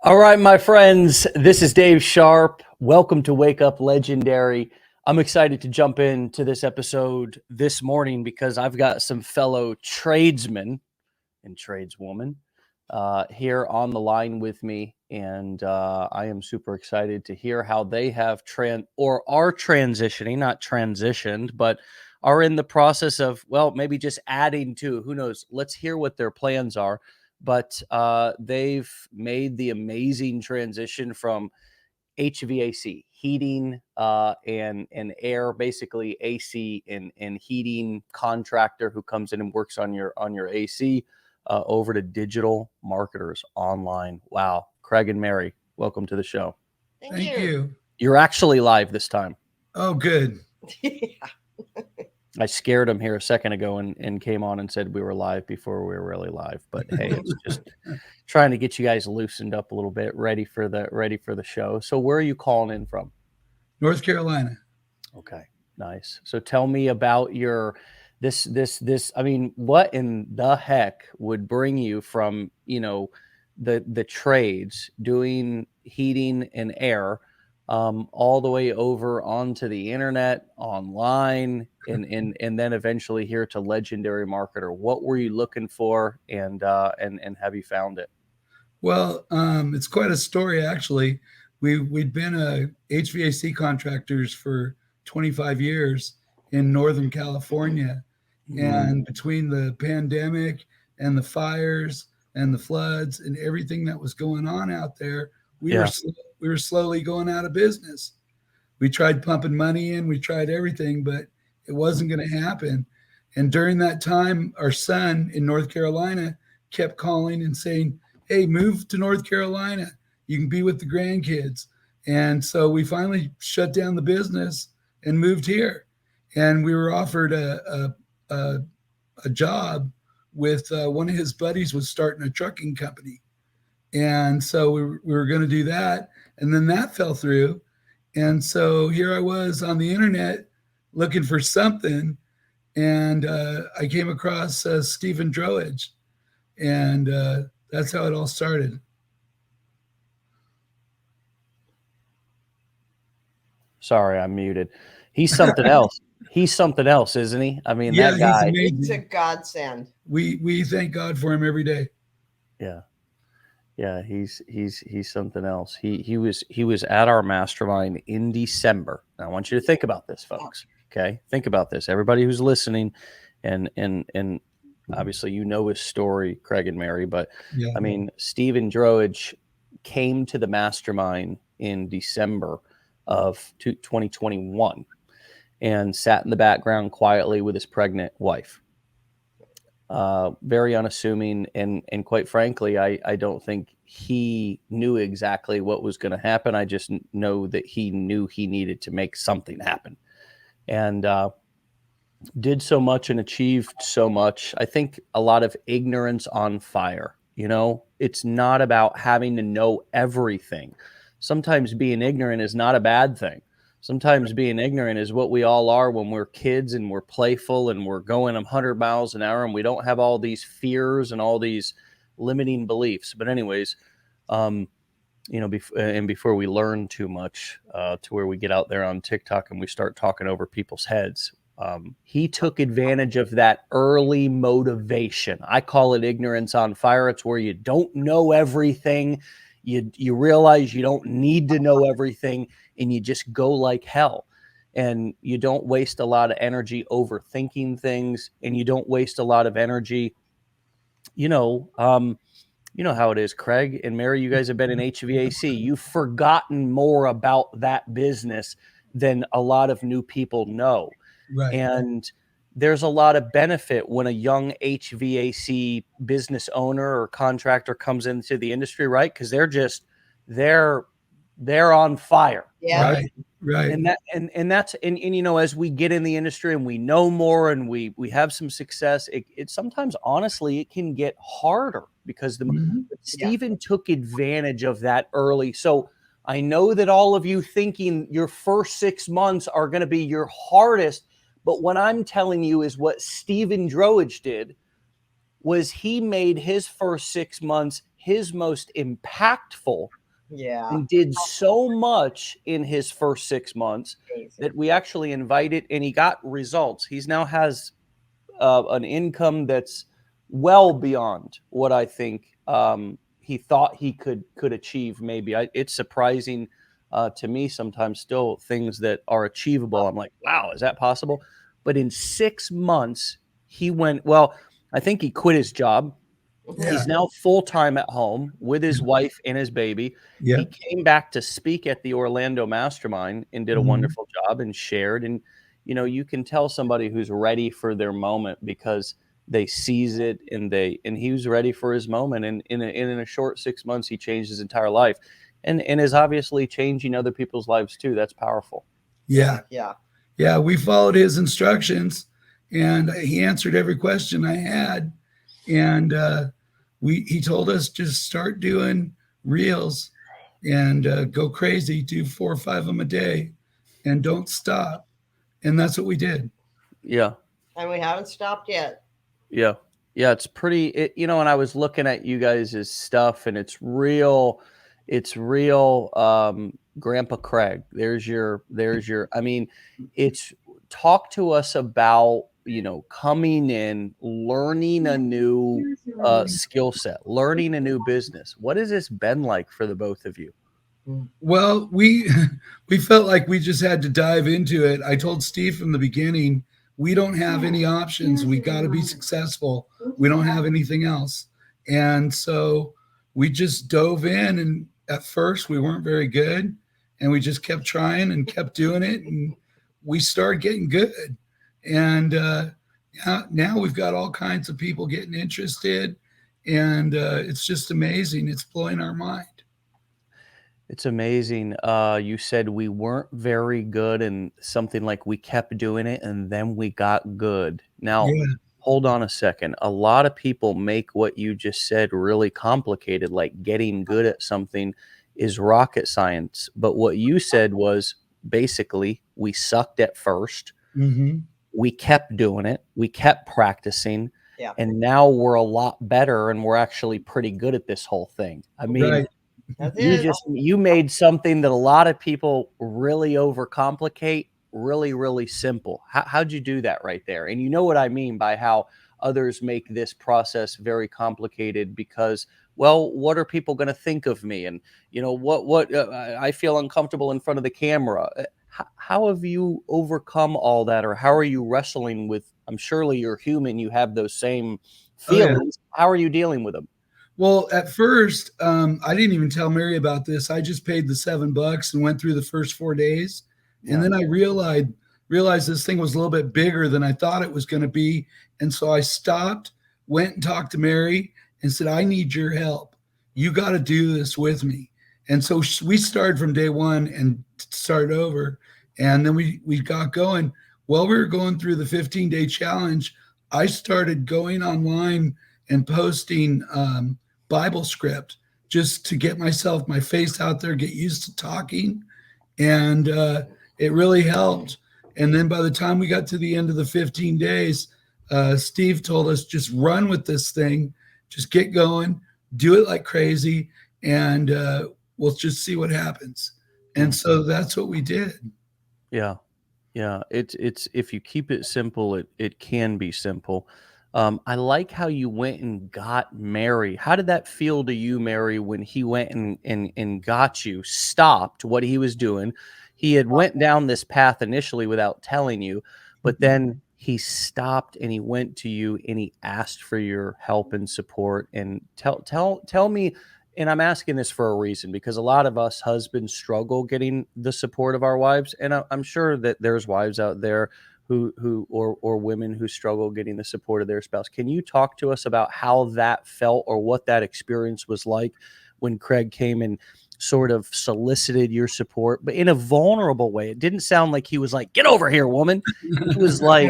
All right, my friends, this is Dave Sharpe. Welcome to Wake Up Legendary. I'm excited to jump into this episode this morning because I've got some fellow tradesmen and tradeswomen here on the line with me, and I am super excited to hear how they have are transitioning, not transitioned, but are in the process of, well, maybe just adding to, who knows. Let's hear what their plans are. But they've made the amazing transition from HVAC, heating and air, basically AC and heating contractor who comes in and works on your AC, over to digital marketers online. Wow. Craig and Mary, welcome to the show. Thank you. You're actually live this time. Oh, good. I scared him here a second ago and came on and said we were live before we were really live. But hey, it's just trying to get you guys loosened up a little bit, ready for the show. So where are you calling in from? North Carolina. Okay, nice. So tell me about your this. I mean, what in the heck would bring you from, the trades, doing heating and air, all the way over onto the internet, online, and then eventually here to Legendary Marketer? What were you looking for, and have you found it? Well, it's quite a story, actually. We'd been HVAC contractors for 25 years in Northern California. And between the pandemic and the fires and the floods and everything that was going on out there, we were slowly going out of business. We tried pumping money in, we tried everything, but it wasn't going to happen. And during that time, our son in North Carolina kept calling and saying, "Hey, move to North Carolina. You can be with the grandkids." And so we finally shut down the business and moved here. And we were offered a job with one of his buddies was starting a trucking company. And so we were going to do that. And then that fell through. And so here I was on the internet looking for something. And I came across Stephen Droege. And that's how it all started. Sorry, I'm muted. He's something else. He's something else, isn't he? I mean, that guy. It's a godsend. We thank God for him every day. Yeah, he's something else. He was at our mastermind in December. Now, I want you to think about this, folks. Okay, think about this. Everybody who's listening, and obviously you know his story, Craig and Mary. But yeah. I mean, Stephen Droege came to the mastermind in December of 2021 and sat in the background quietly with his pregnant wife. Very unassuming, and quite frankly, I don't think he knew exactly what was going to happen. I just know that he knew he needed to make something happen, and did so much and achieved so much. I think a lot of ignorance on fire. It's not about having to know everything. Sometimes being ignorant is not a bad thing. Sometimes being ignorant is what we all are when we're kids and we're playful and we're going 100 miles an hour and we don't have all these fears and all these limiting beliefs. But anyways, before we learn too much to where we get out there on TikTok and we start talking over people's heads, he took advantage of that early motivation. I call it ignorance on fire. It's where you don't know everything. You realize you don't need to know everything, and you just go like hell. And you don't waste a lot of energy overthinking things, and you don't waste a lot of energy. You know how it is, Craig and Mary, you guys have been in HVAC. You've forgotten more about that business than a lot of new people know. Right. And there's a lot of benefit when a young HVAC business owner or contractor comes into the industry, right? Because they're on fire. Yeah. Right. And that's as we get in the industry and we know more and we have some success, it sometimes honestly it can get harder because Stephen took advantage of that early. So I know that all of you thinking your first 6 months are going to be your hardest. But what I'm telling you is what Stephen Droege did was he made his first 6 months his most impactful Yeah. and did so much in his first 6 months that we actually invited, and he got results. He's now has an income that's well beyond what I think he thought he could achieve. Maybe it's surprising to me sometimes still things that are achievable. I'm like, wow, is that possible? But in 6 months, he went, well, I think he quit his job. Yeah. He's now full-time at home with his wife and his baby. Yeah. He came back to speak at the Orlando Mastermind and did a wonderful job and shared. And, you know, you can tell somebody who's ready for their moment because they seize it, and he was ready for his moment. And in a short 6 months, he changed his entire life and is obviously changing other people's lives too. That's powerful. Yeah. Yeah. Yeah. We followed his instructions, and he answered every question I had. And he told us just start doing reels and go crazy, do 4 or 5 of them a day, and don't stop. And that's what we did. Yeah. And we haven't stopped yet. Yeah. Yeah, it's pretty, you know, and I was looking at you guys' stuff, and it's real, Grandpa Craig. There's your, I mean, it's, talk to us about, you know, coming in, learning a new skill set, learning a new business. What has this been like for the both of you? Well, we felt like we just had to dive into it. I told Steve from the beginning, we don't have any options. We got to be successful. We don't have anything else. And so we just dove in, and at first we weren't very good, and we just kept trying and kept doing it, and we started getting good. And now we've got all kinds of people getting interested, and it's just amazing. It's blowing our mind. It's amazing. You said we weren't very good, and something like we kept doing it and then we got good. Now, Yeah. hold on a second. A lot of people make what you just said really complicated, like getting good at something is rocket science. But what you said was basically we sucked at first. Mm-hmm. We kept doing it. We kept practicing. Yeah. And now we're a lot better, and we're actually pretty good at this whole thing. I mean, Right. That's it. you made something that a lot of people really overcomplicate really, really simple. How'd you do that right there? And you know what I mean by how others make this process very complicated because, well, what are people going to think of me? And, you know, what I feel uncomfortable in front of the camera. How have you overcome all that? Or how are you wrestling with, I'm surely you're human. You have those same feelings. How are you dealing with them? Well, at first, I didn't even tell Mary about this. I just paid the $7 and went through the first 4 days. And then I realized this thing was a little bit bigger than I thought it was going to be. And so I stopped, went and talked to Mary and said, I need your help. You got to do this with me. And so we started from day one and started over. And then we got going. While we were going through the 15-day challenge, I started going online and posting Bible script just to get my face out there, get used to talking. And it really helped. And then by the time we got to the end of the 15 days, Steve told us, just run with this thing, just get going, do it like crazy, and we'll just see what happens. And so that's what we did. Yeah. Yeah. It's if you keep it simple, it can be simple. I like how you went and got Mary. How did that feel to you, Mary, when he went and got you, stopped what he was doing? He had went down this path initially without telling you, but then he stopped and he went to you and he asked for your help and support. And tell me, and I'm asking this for a reason, because a lot of us husbands struggle getting the support of our wives. And I'm sure that there's wives out there or women who struggle getting the support of their spouse. Can you talk to us about how that felt or what that experience was like when Craig came and sort of solicited your support, but in a vulnerable way? It didn't sound like he was like, get over here, woman. He was like,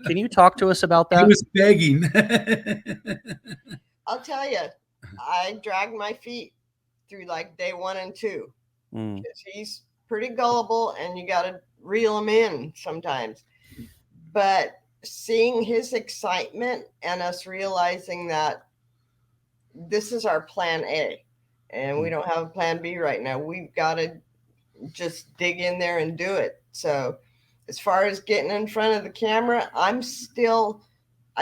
can you talk to us about that? He was begging. I'll tell you, I dragged my feet through like day 1 and 2 because he's pretty gullible and you got to reel him in sometimes. But seeing his excitement and us realizing that this is our plan A, and we don't have a plan B right now. We've got to just dig in there and do it. So as far as getting in front of the camera, I'd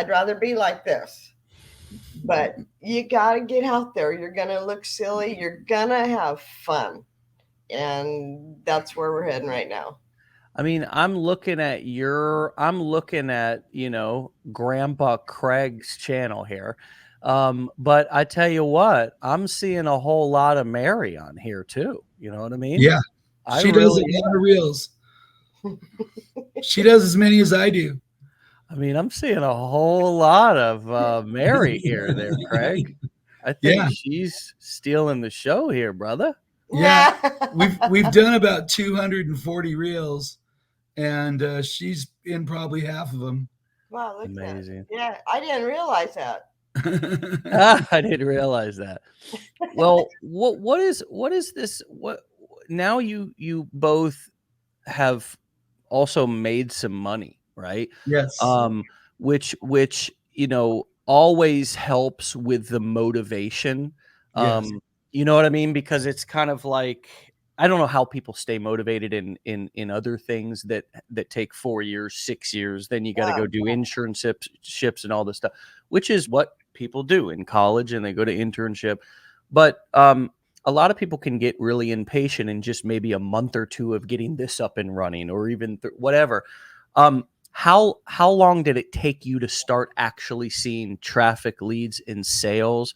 rather be like this, but you got to get out there. You're going to look silly. You're going to have fun. And that's where we're heading right now. I mean, I'm looking at Grandpa Craig's channel here. But I tell you what, I'm seeing a whole lot of Mary on here too. You know what I mean? Yeah. She does a lot of reels. She does as many as I do. I mean, I'm seeing a whole lot of Mary here there, Craig. I think she's stealing the show here, brother. Yeah. We've done about 240 reels, and she's in probably half of them. Wow, look amazing. At that. Yeah, I didn't realize that. I didn't realize that. Well, what is this? What now? You both have also made some money, right? Yes. Which always helps with the motivation. Yes. You know what I mean? Because it's kind of like, I don't know how people stay motivated in other things that take 4 years, 6 years. Then you got to go do internships and all this stuff, which is what people do in college, and they go to internship. But a lot of people can get really impatient in just maybe a month or two of getting this up and running, or even whatever. How long did it take you to start actually seeing traffic, leads, and sales?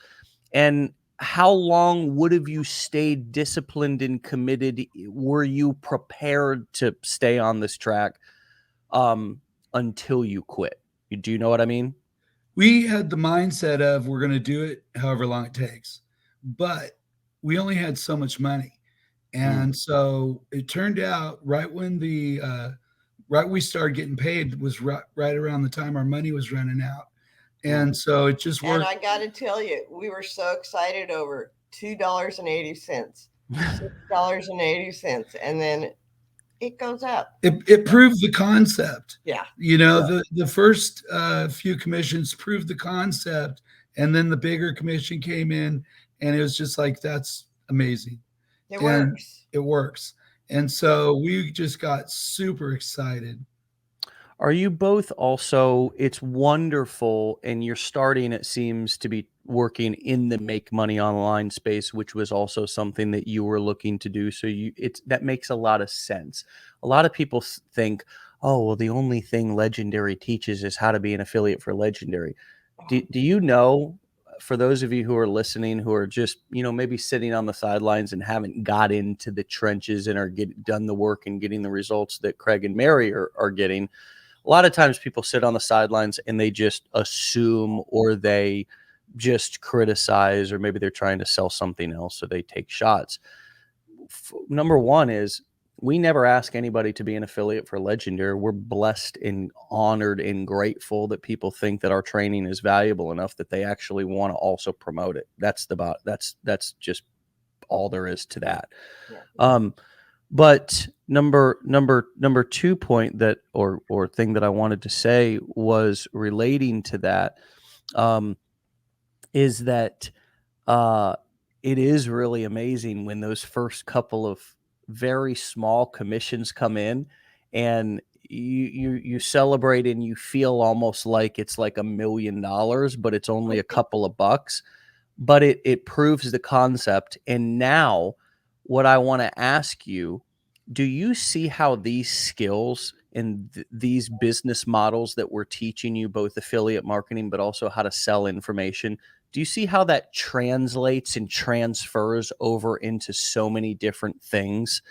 And how long would have you stayed disciplined and committed? Were you prepared to stay on this track until you quit? Do you know what I mean? We had the mindset of we're going to do it however long it takes, but we only had so much money. And so it turned out right when we started getting paid was right around the time our money was running out. And so it just worked. And I got to tell you, we were so excited over $2.80, $6.80. And then it goes up. It proved the concept. Yeah. The first few commissions proved the concept, and then the bigger commission came in, and it was just like, that's amazing. It works. It works. And so we just got super excited. Are you both also, it's wonderful, and you're starting, it seems to be working in the make money online space, which was also something that you were looking to do. So that makes a lot of sense. A lot of people think, oh, well, the only thing Legendary teaches is how to be an affiliate for Legendary. Do you know, for those of you who are listening, who are just, maybe sitting on the sidelines and haven't got into the trenches and are done the work and getting the results that Craig and Mary are getting, a lot of times people sit on the sidelines and they just assume, or they just criticize, or maybe they're trying to sell something else, so they take shots. Number one is, we never ask anybody to be an affiliate for Legendary. We're blessed and honored and grateful that people think that our training is valuable enough that they actually want to also promote it. That's just all there is to that. Yeah. But number 2 point that, or thing that I wanted to say was relating to that, is that it is really amazing when those first couple of very small commissions come in, and you celebrate and you feel almost like it's like $1 million, but it's only a couple of bucks, but it proves the concept. And now what I want to ask you, do you see how these skills and these business models that we're teaching you, both affiliate marketing, but also how to sell information, do you see how that translates and transfers over into so many different things?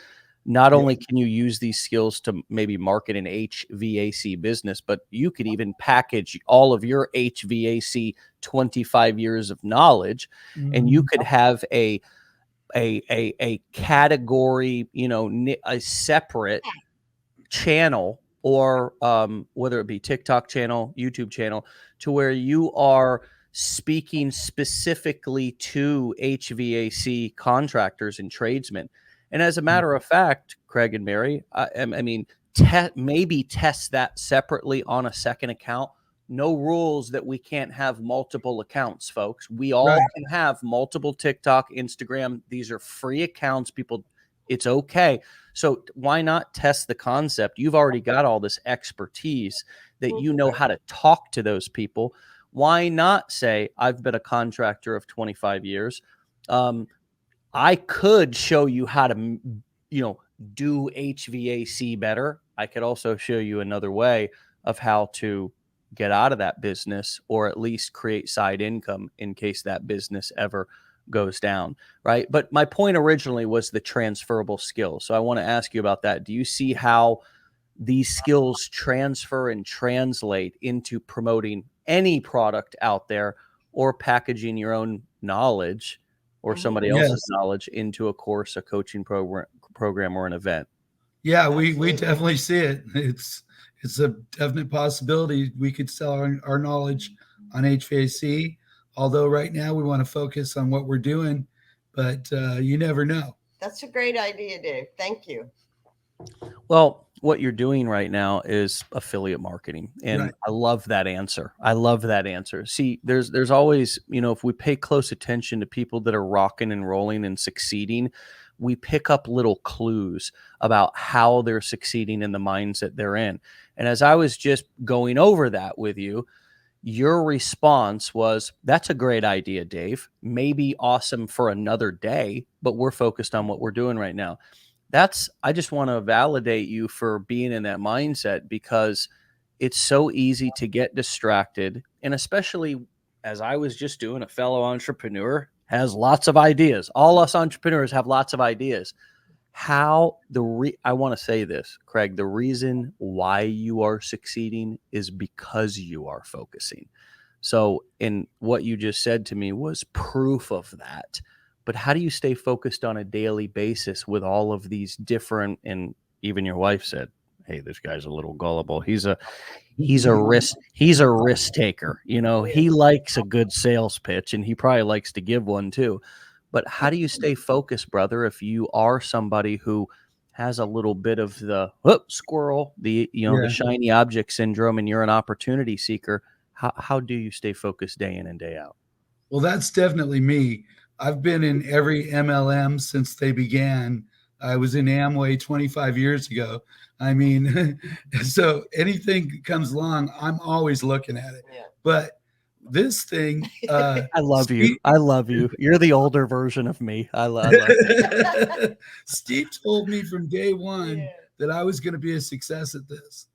Not only can you use these skills to maybe market an HVAC business, but you could even package all of your HVAC 25 years of knowledge, and you could have a category, a separate channel, or whether it be TikTok channel, YouTube channel, to where you are speaking specifically to HVAC contractors and tradesmen. And as a matter of fact, Craig and Mary, maybe test that separately on a second account, no rules that we can't have multiple accounts, folks. We all Right. can have multiple TikTok, Instagram. These are free accounts. People, it's okay. So why not test the concept? You've already got all this expertise that you know how to talk to those people. Why not say, I've been a contractor of 25 years. I could show you how to, do HVAC better. I could also show you another way of how to get out of that business, or at least create side income in case that business ever goes down, right? But my point originally was the transferable skills. So I want to ask you about that. Do you see how these skills transfer and translate into promoting any product out there, or packaging your own knowledge or somebody else's knowledge into a course, a coaching program, or an event? Yeah, we definitely see it. It's a definite possibility we could sell our knowledge on HVAC. Although right now we want to focus on what we're doing, but you never know. That's a great idea, Dave. Thank you. Well, what you're doing right now is affiliate marketing. And Right. I love that answer. I love that answer. See, there's always, if we pay close attention to people that are rocking and rolling and succeeding, we pick up little clues about how they're succeeding in the mindset they're in. And as I was just going over that with you, your response was, that's a great idea, Dave. Maybe awesome for another day, but we're focused on what we're doing right now. I just want to validate you for being in that mindset, because it's so easy to get distracted. And especially, as I was just doing, a fellow entrepreneur has lots of ideas. All us entrepreneurs have lots of ideas. I want to say this, Craig, the reason why you are succeeding is because you are focusing. So, in what you just said to me was proof of that. But how do you stay focused on a daily basis with all of these different, and even your wife said, hey, this guy's a little gullible. He's a risk taker. He likes a good sales pitch, and he probably likes to give one too. But how do you stay focused, brother, if you are somebody who has a little bit of the squirrel, the shiny object syndrome, and you're an opportunity seeker? How do you stay focused day in and day out? Well, that's definitely me. I've been in every MLM since they began. I was in Amway 25 years ago. I mean, so anything comes along, I'm always looking at it. Yeah. But this thing, I love you. I love you. You're the older version of me. I love you. Steve told me from day one that I was going to be a success at this.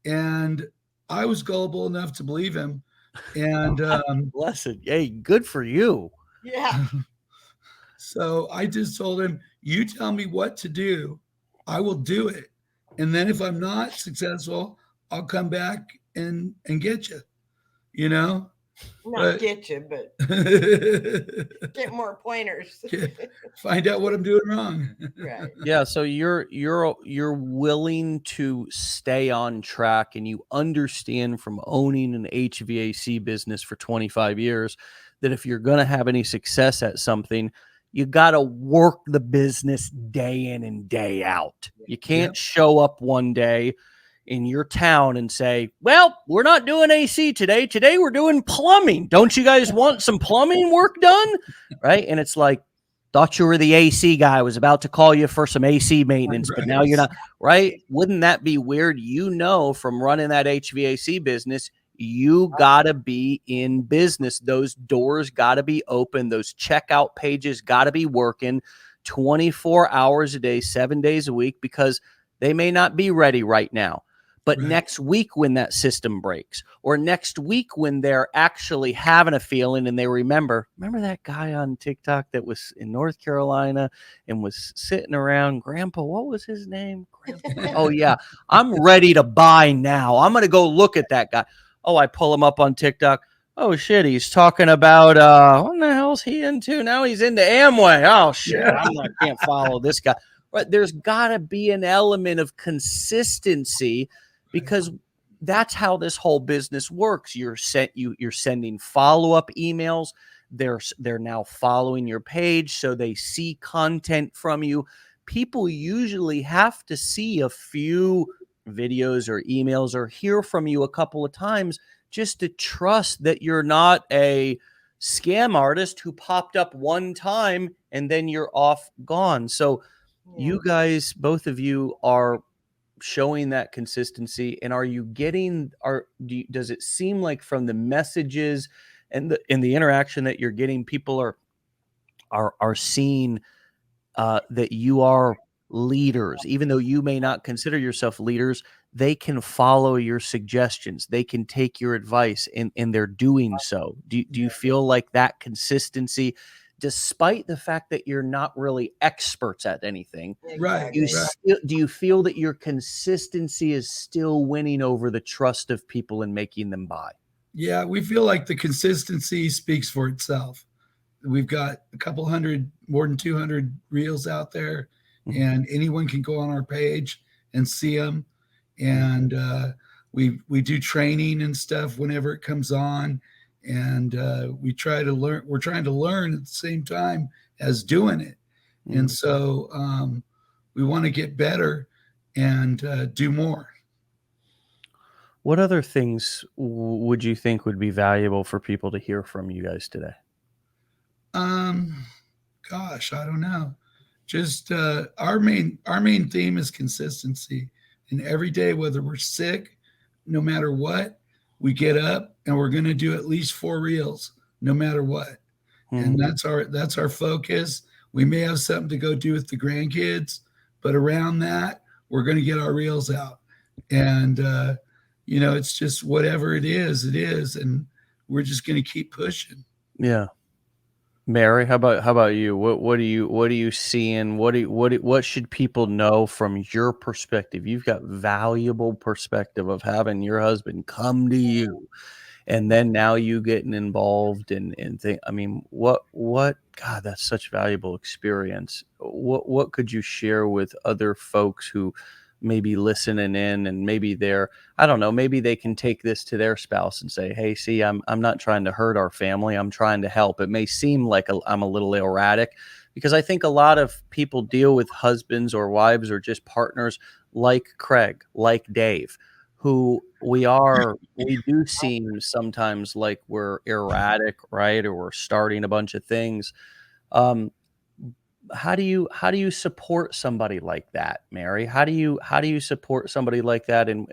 And I was gullible enough to believe him. And blessed. Hey, good for you. Yeah. So I just told him, you tell me what to do, I will do it. And then if I'm not successful, I'll come back and get you, Not get you, but get more pointers. Find out what I'm doing wrong. Right. Yeah. So you're willing to stay on track, and you understand from owning an HVAC business for 25 years that if you're going to have any success at something, you got to work the business day in and day out. You can't show up one day in your town and say, well, we're not doing AC today. Today we're doing plumbing. Don't you guys want some plumbing work done? Right. And it's like, thought you were the AC guy. I was about to call you for some AC maintenance, but now you're not. Right. Wouldn't that be weird? From running that HVAC business, you got to be in business. Those doors got to be open. Those checkout pages got to be working 24 hours a day, 7 days a week, because they may not be ready right now. But next week when that system breaks, or next week when they're actually having a feeling and they remember that guy on TikTok that was in North Carolina and was sitting around, Grandpa, what was his name? Grandpa. Oh, yeah. I'm ready to buy now. I'm going to go look at that guy. Oh, I pull him up on TikTok. Oh, shit. He's talking about what the hell's he into? Now he's into Amway. Oh, shit. I can't follow this guy. But there's got to be an element of consistency, because that's how this whole business works. You're sending follow-up emails. They're now following your page, so they see content from you. People usually have to see a few videos or emails or hear from you a couple of times just to trust that you're not a scam artist who popped up one time and then you're off gone. So you guys, both of you, are showing that consistency. And are you getting, does it seem like from the messages and the interaction that you're getting, people are seeing that you are leaders, even though you may not consider yourself leaders? They can follow your suggestions, they can take your advice, and they're doing so. Do you feel like that consistency, despite the fact that you're not really experts at anything, Right. do you feel that your consistency is still winning over the trust of people and making them buy? Yeah, we feel like the consistency speaks for itself. We've got a couple hundred, more than 200 reels out there, and anyone can go on our page and see them. And we do training and stuff whenever it comes on, and we try to learn. We're trying to learn at the same time as doing it, and so we want to get better and do more. What other things would you think would be valuable for people to hear from you guys today? Gosh, I don't know. Just our main theme is consistency. And every day, whether we're sick, no matter what, we get up and we're going to do at least 4 reels, no matter what. And that's our focus. We may have something to go do with the grandkids, but around that, we're going to get our reels out. And it's just whatever it is, and we're just going to keep pushing. Yeah. Mary, how about you? What are you seeing? What should people know from your perspective? You've got valuable perspective of having your husband come to you, and then now you getting involved and think. I mean, what? God, that's such valuable experience. What could you share with other folks who maybe listening in, and maybe I don't know, maybe they can take this to their spouse and say, hey, see, I'm not trying to hurt our family. I'm trying to help. It may seem like I'm a little erratic, because I think a lot of people deal with husbands or wives or just partners like Craig, like Dave, who we do seem sometimes like we're erratic, right? Or we're starting a bunch of things. How do you support somebody like that, Mary? How do you support somebody like that? And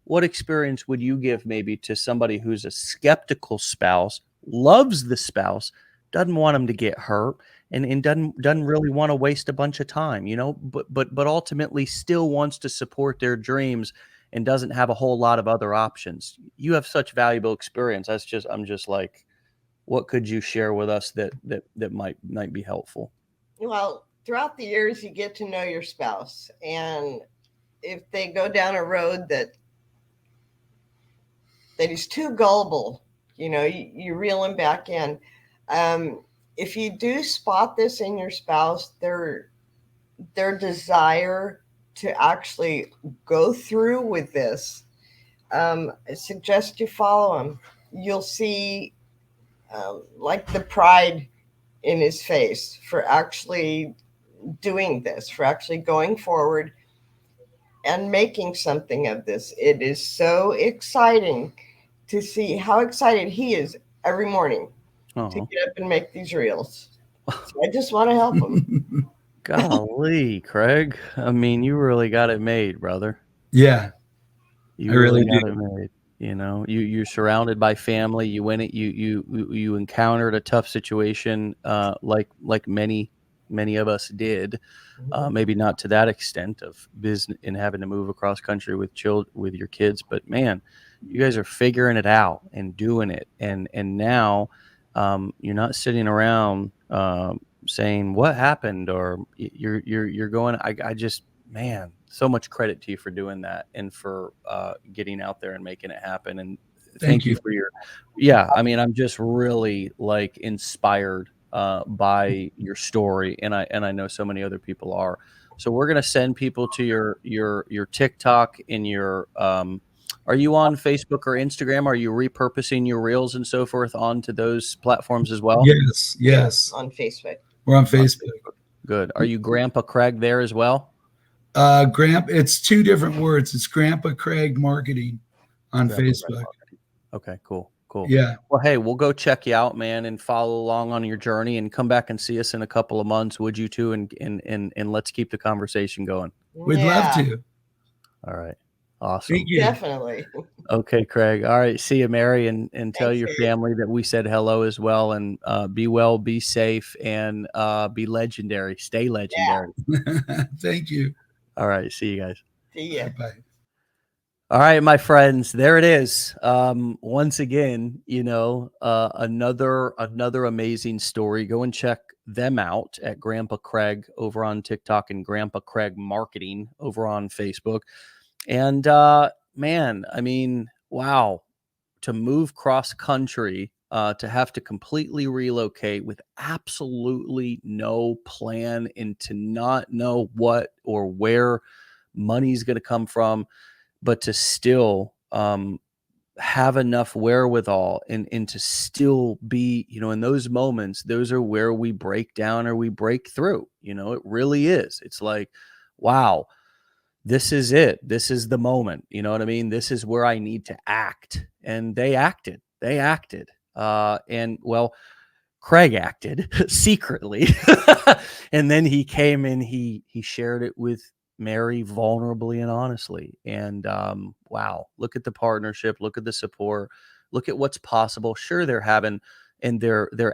what experience would you give maybe to somebody who's a skeptical spouse, loves the spouse, doesn't want them to get hurt, and doesn't really want to waste a bunch of time, but ultimately still wants to support their dreams and doesn't have a whole lot of other options? You have such valuable experience. I'm just like, what could you share with us that might be helpful? Well, throughout the years, you get to know your spouse, and if they go down a road that is too gullible, you reel them back in. If you do spot this in your spouse, their desire to actually go through with this, I suggest you follow him. You'll see like the pride in his face for actually doing this, for actually going forward and making something of this. It is so exciting to see how excited he is every morning to get up and make these reels. So I just want to help him. Golly, Craig. I mean, you really got it made, brother. Yeah. You really got it made. You're surrounded by family. You went it. You encountered a tough situation, like many of us did. Maybe not to that extent of business and having to move across country with your kids, but man, you guys are figuring it out and doing it. And now you're not sitting around saying what happened, or you're going. I just, man, so much credit to you for doing that and for getting out there and making it happen. And thank you for I mean, I'm just really like inspired by your story, and I know so many other people are. So we're gonna send people to your TikTok and your are you on Facebook or Instagram? Are you repurposing your reels and so forth onto those platforms as well? Yes. On Facebook. We're on Facebook. Good. Are you Grandpa Craig there as well? It's 2 different words. It's Grandpa Craig Marketing on Facebook. Okay, cool. Cool. Yeah. Well, hey, we'll go check you out, man, and follow along on your journey and come back and see us in a couple of months, would you too? And let's keep the conversation going. We'd love to. All right. Awesome. Thank you. Definitely. Okay, Craig. All right. See you, Mary, and tell Thanks, your Dave. family that we said hello as well, and be well, be safe, and be legendary. Stay legendary. Thank you. All right. See you guys. See ya. Bye. All right, my friends, there it is. Once again, another amazing story. Go and check them out at Grandpa Craig over on TikTok and Grandpa Craig Marketing over on Facebook. And man, I mean, wow, to move cross country, to have to completely relocate with absolutely no plan and to not know what or where money's going to come from, but to still have enough wherewithal and to still be, in those moments, those are where we break down or we break through. It really is. It's like, wow, this is it. This is the moment. You know what I mean? This is where I need to act. And they acted. And well, Craig acted secretly. And then he came and he shared it with Mary vulnerably and honestly. And wow, look at the partnership, look at the support, look at what's possible. Sure, they're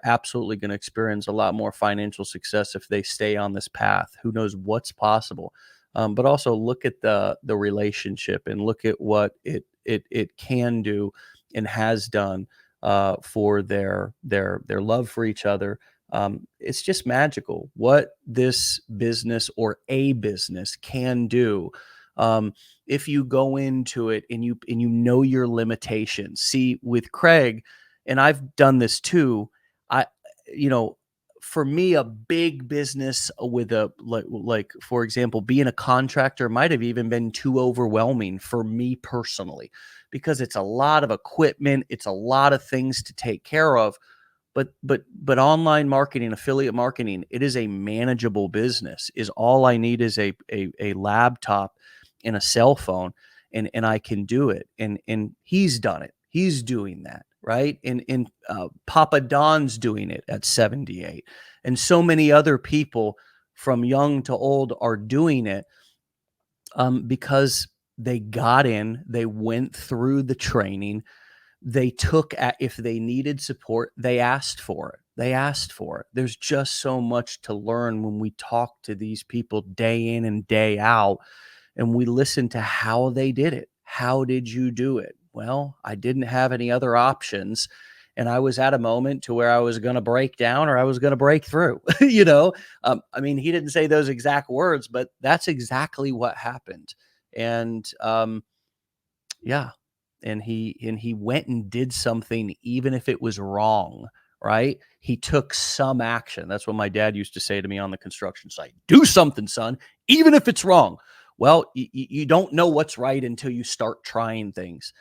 absolutely going to experience a lot more financial success if they stay on this path. Who knows what's possible? But also look at the relationship and look at what it can do and has done for their love for each other. It's just magical what this business or a business can do if you go into it and you know your limitations. See, with Craig, and I've done this too, for me, a big business with a like for example, being a contractor might have even been too overwhelming for me personally, because it's a lot of equipment, it's a lot of things to take care of. But online marketing, affiliate marketing, it is a manageable business. Is all I need is a laptop and a cell phone, and I can do it. And he's done it. He's doing that, right? And Papa Don's doing it at 78, and so many other people from young to old are doing it because they got in, they went through the training. They if they needed support, they asked for it. There's just so much to learn when we talk to these people day in and day out, and we listen to how they did it. How did you do it? Well, I didn't have any other options, and I was at a moment to where I was going to break down or I was going to break through. I mean, he didn't say those exact words, but that's exactly what happened. And yeah. And he went and did something, even if it was wrong, right? He took some action. That's what my dad used to say to me on the construction site. Do something, son, even if it's wrong. Well, you don't know what's right until you start trying things.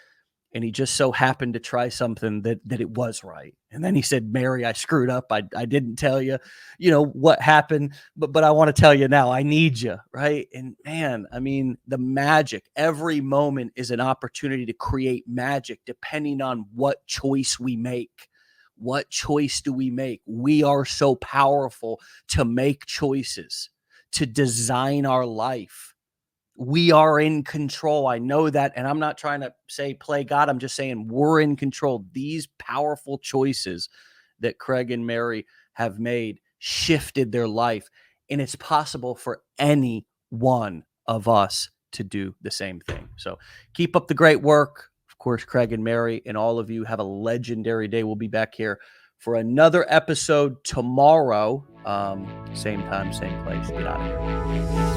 And he just so happened to try something that it was right. And then he said, Mary, I screwed up. I didn't tell you, what happened, but I want to tell you now, I need you. Right. And man, I mean, the magic, every moment is an opportunity to create magic depending on what choice we make. What choice do we make? We are so powerful to make choices, to design our life. We are in control. I know that. And I'm not trying to say play God. I'm just saying we're in control. These powerful choices that Craig and Mary have made shifted their life. And it's possible for any one of us to do the same thing. So keep up the great work. Of course, Craig and Mary and all of you have a legendary day. We'll be back here for another episode tomorrow. Same time, same place. Get out of here.